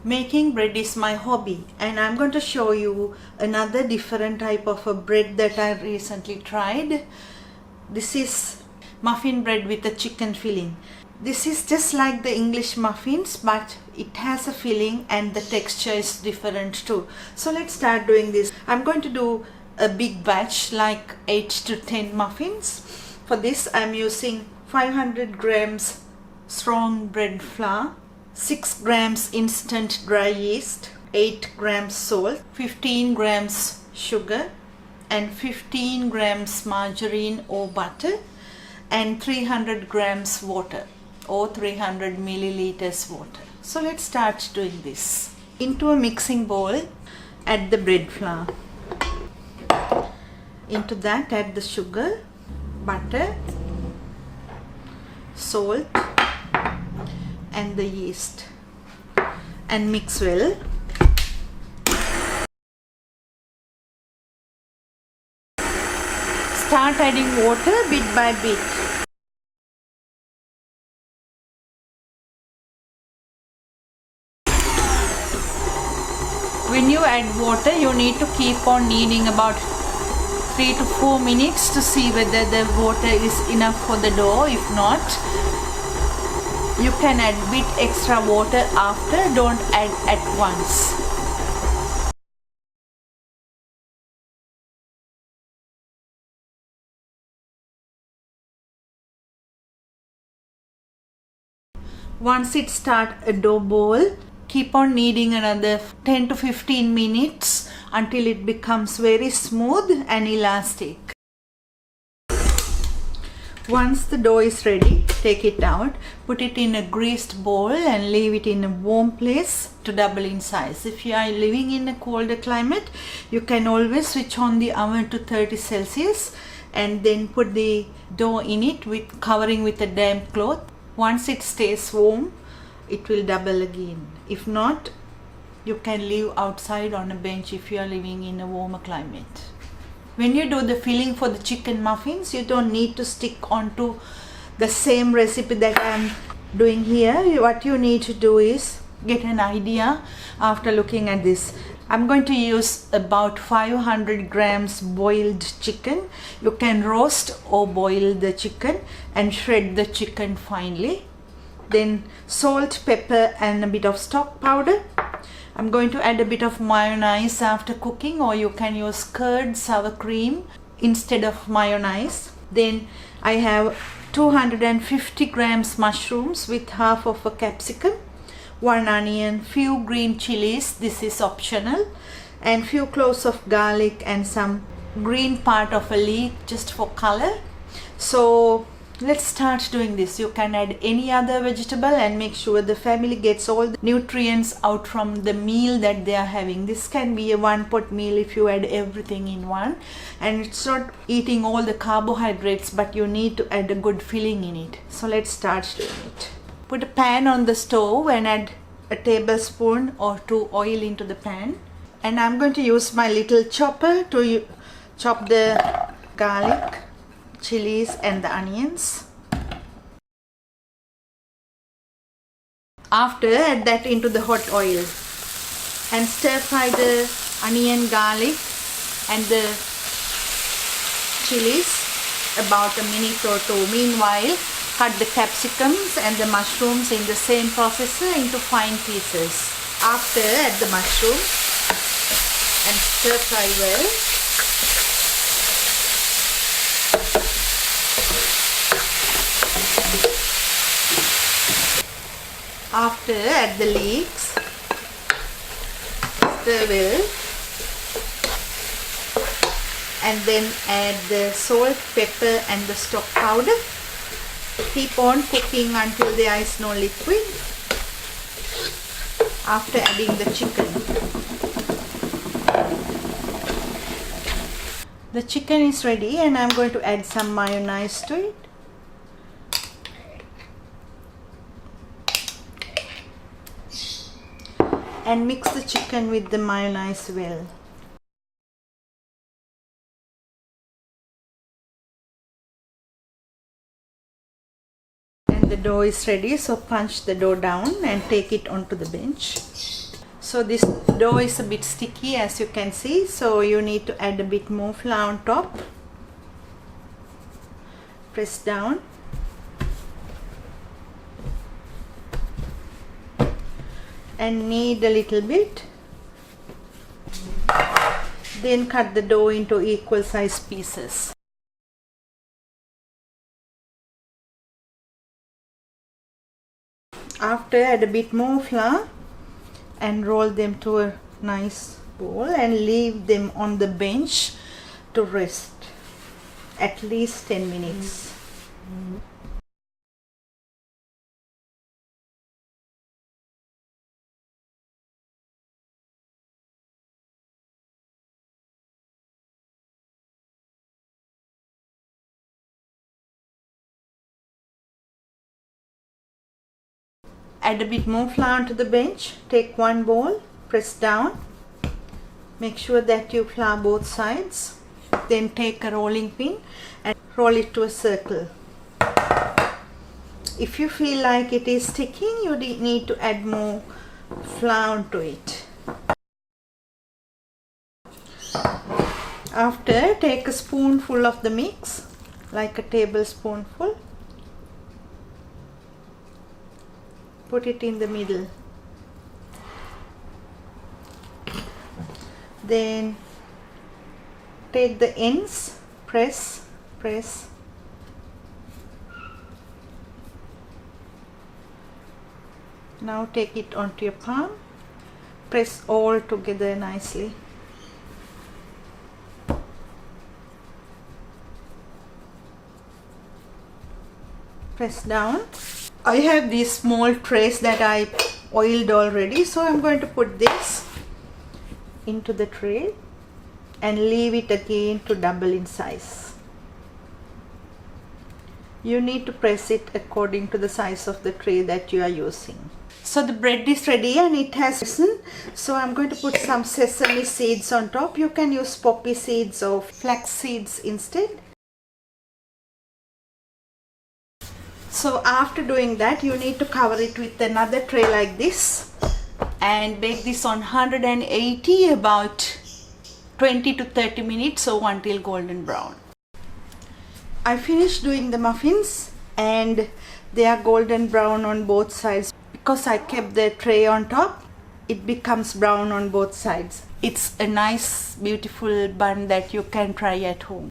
Making bread is my hobby, and I'm going to show you another different type of a bread that I recently tried. This is muffin bread with a chicken filling. This is just like the English muffins, but it has a filling and the texture is different too. So let's start doing this. I'm going to do a big batch, like 8 to 10 muffins. For this I'm using 500 grams strong bread flour, 6 grams instant dry yeast, 8 grams salt, 15 grams sugar, and 15 grams margarine or butter, and 300 grams water or 300 milliliters water. So let's start doing this. Into a mixing bowl, add the bread flour. Into that add the sugar, butter, salt and the yeast, and mix well. Start adding water bit by bit. When you add water, you need to keep on kneading about 3 to 4 minutes to see whether the water is enough for the dough. If not, you can add bit extra water after, don't add at once. Once it starts a dough ball, keep on kneading another 10 to 15 minutes until it becomes very smooth and elastic. Once the dough is ready, take it out, put it in a greased bowl and leave it in a warm place to double in size. If you are living in a colder climate, you can always switch on the oven to 30 Celsius and then put the dough in it with covering with a damp cloth. Once it stays warm, it will double again. If not, you can leave outside on a bench if you are living in a warmer climate. When you do the filling for the chicken muffins, you don't need to stick onto the same recipe that I'm doing here. What you need to do is get an idea after looking at this. I'm going to use about 500 grams boiled chicken. You can roast or boil the chicken and shred the chicken finely. Then salt, pepper and a bit of stock powder. I'm going to add a bit of mayonnaise after cooking, or you can use curd, sour cream instead of mayonnaise. Then I have 250 grams mushrooms with half of a capsicum, 1 onion, few green chilies, this is optional, and few cloves of garlic and some green part of a leek just for color. So let's start doing this. You can add any other vegetable and make sure the family gets all the nutrients out from the meal that they are having. This can be a one pot meal if you add everything in one, and it's not eating all the carbohydrates, but you need to add a good filling in it. So let's start doing it. Put a pan on the stove and add a tablespoon or 2 oil into the pan, and I'm going to use my little chopper to chop the garlic, chilies and the onions. After, add that into the hot oil and stir fry the onion, garlic and the chilies about a minute or two. Meanwhile, cut the capsicums and the mushrooms in the same processor into fine pieces. After, add the mushroom and stir fry well. After, add the leeks, stir well, and then add the salt, pepper and the stock powder. Keep on cooking until there is no liquid. After, adding the chicken. The chicken is ready and I'm going to add some mayonnaise to it. And mix the chicken with the mayonnaise well. And the dough is ready, so punch the dough down and take it onto the bench. So this dough is a bit sticky, as you can see, so you need to add a bit more flour on top. Press down. And knead a little bit. Then cut the dough into equal size pieces. After, add a bit more flour and roll them to a nice ball and leave them on the bench to rest at least 10 minutes. Add a bit more flour onto the bench. Take one bowl, press down. Make sure that you flour both sides. Then take a rolling pin and roll it to a circle. If you feel like it is sticking, you need to add more flour onto it. After, take a spoonful of the mix, like a tablespoonful. Put it in the middle. Then take the ends, press. Now take it onto your palm. Press all together nicely. Press down. I have these small trays that I oiled already, so I'm going to put this into the tray and leave it again to double in size. You need to press it according to the size of the tray that you are using. So the bread is ready and it has risen. So I'm going to put some sesame seeds on top. You can use poppy seeds or flax seeds instead. So after doing that, you need to cover it with another tray like this and bake this on 180 about 20 to 30 minutes, so until golden brown. I finished doing the muffins and they are golden brown on both sides. Because I kept the tray on top, it becomes brown on both sides. It's a nice, beautiful bun that you can try at home.